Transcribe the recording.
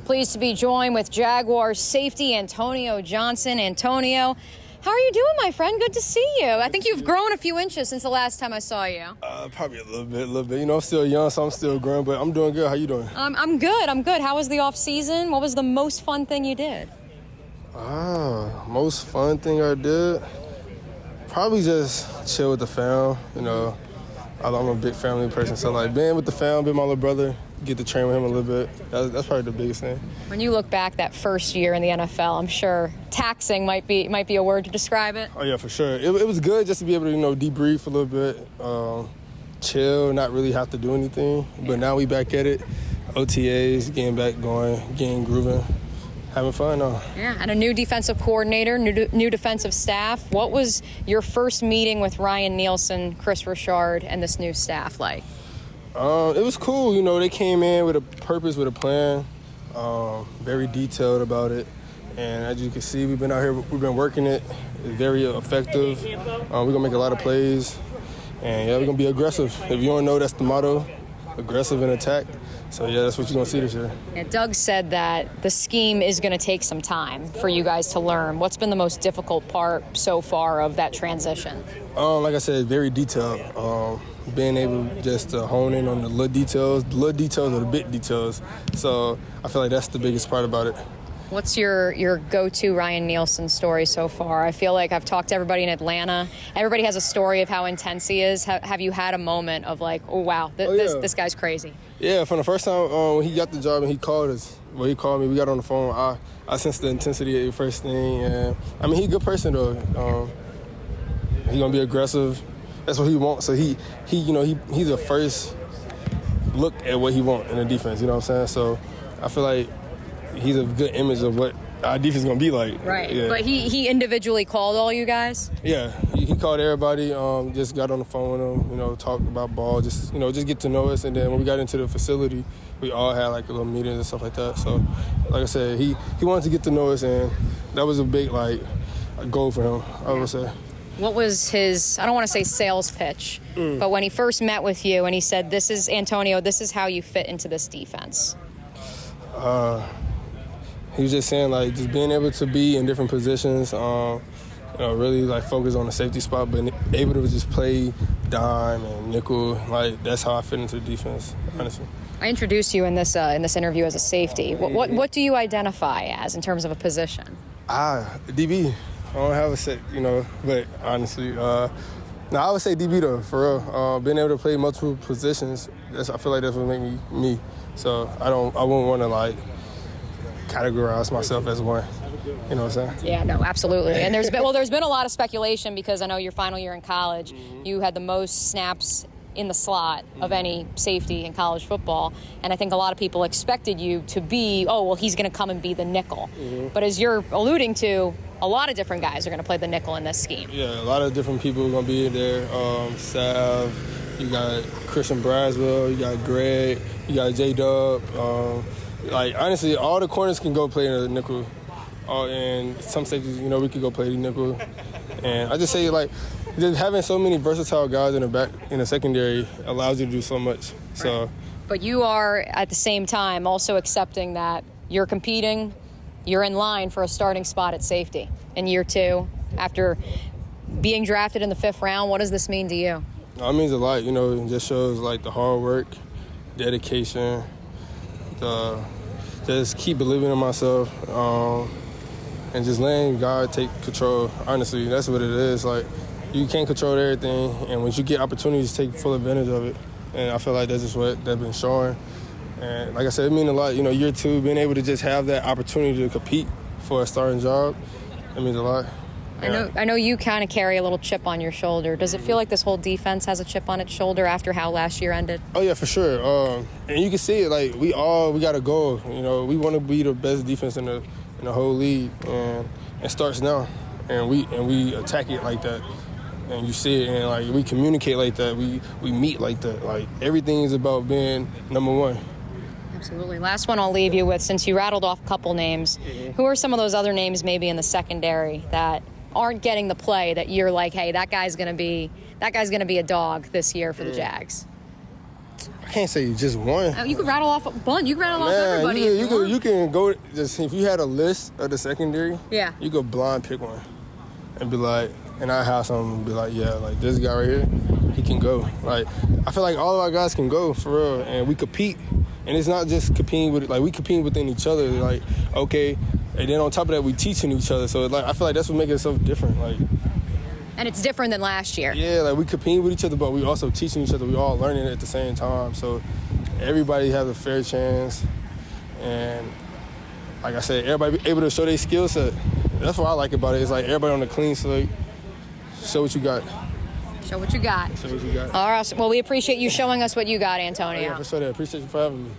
Pleased to be joined with Jaguars safety Antonio Johnson. Antonio, how are you doing, my friend? Good to see you. I think you've grown a few inches since the last time I saw you. Probably a little bit. You know, I'm still young, so I'm still growing, but I'm doing good. How you doing? I'm good. How was the offseason? What was the most fun thing you did? Most fun thing I did? Probably just chill with the fam. You know, I'm a big family person, so like being with the fam, being my little brother, get to train with him a little bit. That's probably the biggest thing. When you look back that first year in the NFL, I'm sure taxing might be a word to describe it. Oh yeah, for sure. It was good just to be able to debrief a little bit, chill, not really have to do anything. But now we back at it, OTAs, getting back going, getting grooving, having fun now. Yeah, and a new defensive coordinator, new defensive staff. What was your first meeting with Ryan Nielsen, Chris Richard, and this new staff like? It was cool. You know, they came in with a purpose, with a plan, very detailed about it. And as you can see, we've been out here, we've been working it. It's very effective. We're going to make a lot of plays. And, yeah, we're going to be aggressive. If you don't know, that's the motto, aggressive and attack. So, yeah, that's what you're going to see this year. Yeah, Doug said that the scheme is going to take some time for you guys to learn. What's been the most difficult part so far of that transition? Like I said, very detailed. Being able just to hone in on the little details. The little details are the big details. So I feel like that's the biggest part about it. What's your go-to Ryan Nielsen story so far? I feel like I've talked to everybody in Atlanta. Everybody has a story of how intense he is. Have you had a moment of like, oh, wow, this guy's crazy? Yeah, from the first time when he got the job and he called us, well, he called me, we got on the phone, I sensed the intensity of the first thing. And I mean, he's a good person, though. He's going to be aggressive. That's what he wants. So he's the first look at what he wants in the defense, you know what I'm saying? So I feel like he's a good image of what our defense is going to be like. Right. Yeah. But he individually called all you guys? Yeah. He called everybody, just got on the phone with them, talked about ball, just get to know us. And then when we got into the facility, we all had like a little meetings and stuff like that. So like I said, he wanted to get to know us, and that was a big goal for him, I would say. What was his, I don't want to say sales pitch, but when he first met with you and he said, this is Antonio, this is how you fit into this defense? He was just saying, just being able to be in different positions, really, focus on the safety spot, but able to just play dime and nickel. That's how I fit into the defense, honestly. I introduced you in this interview as a safety. What do you identify as in terms of a position? DB. I don't have a set, but honestly, I would say DB though, for real. Being able to play multiple positions, I feel like that's what makes me. So I wouldn't want to categorize myself as one. You know what I'm saying? Yeah, no, absolutely. And there's been a lot of speculation because I know your final year in college, you had the most snaps in the slot of any safety in college football. And I think a lot of people expected you to be, he's going to come and be the nickel. But as you're alluding to, a lot of different guys are going to play the nickel in this scheme. Yeah, a lot of different people are going to be there. Sav, you got Christian Braswell, you got Greg, you got J-Dub. Honestly, all the corners can go play in the nickel. And some safeties, we could go play the nickel. And I just say, just having so many versatile guys in the back, in the secondary, allows you to do so much. So, but you are, at the same time, also accepting that you're competing, you're in line for a starting spot at safety in year 2 after being drafted in the 5th round. What does this mean to you? It means a lot. It just shows the hard work, dedication, just keep believing in myself, and just letting God take control. Honestly, that's what it is. You can't control everything, and once you get opportunities, take full advantage of it. And I feel like that's just what they've been showing. And like I said, it means a lot. Year 2, being able to just have that opportunity to compete for a starting job, it means a lot. Yeah. I know you kind of carry a little chip on your shoulder. Does it feel like this whole defense has a chip on its shoulder after how last year ended? Oh yeah, for sure. And you can see it. We got a goal. We want to be the best defense in the whole league, and it starts now. And we attack it like that. And you see it, and we communicate like that. We meet like that. Everything is about being number one. Absolutely. Last one I'll leave you with, since you rattled off a couple names. Who are some of those other names maybe in the secondary that aren't getting the play that you're like, hey, that guy's gonna be a dog this year for the Jags? list? I can't say just one. You could rattle off a bunch. You could rattle off everybody. You can go, just if you had a list of the secondary, yeah, you could blind pick one and be like, and I have something and be like, yeah, like this guy right here, he can go. Like, I feel like all of our guys can go for real, and we compete. And it's not just competing with, like, we compete within each other. Like, okay, and then on top of that, we teaching each other. So, like, I feel like that's what makes us so different. Like, and it's different than last year. Yeah, like, we compete with each other, but we also teaching each other. We all learning at the same time. So, everybody has a fair chance. And, like I said, everybody able to show their skill set. That's what I like about it. It's like everybody on the clean slate. Show what you got. Show what you got. Show what you got. All right. Well, we appreciate you showing us what you got, Antonio. Yeah, for sure. Appreciate you for having me.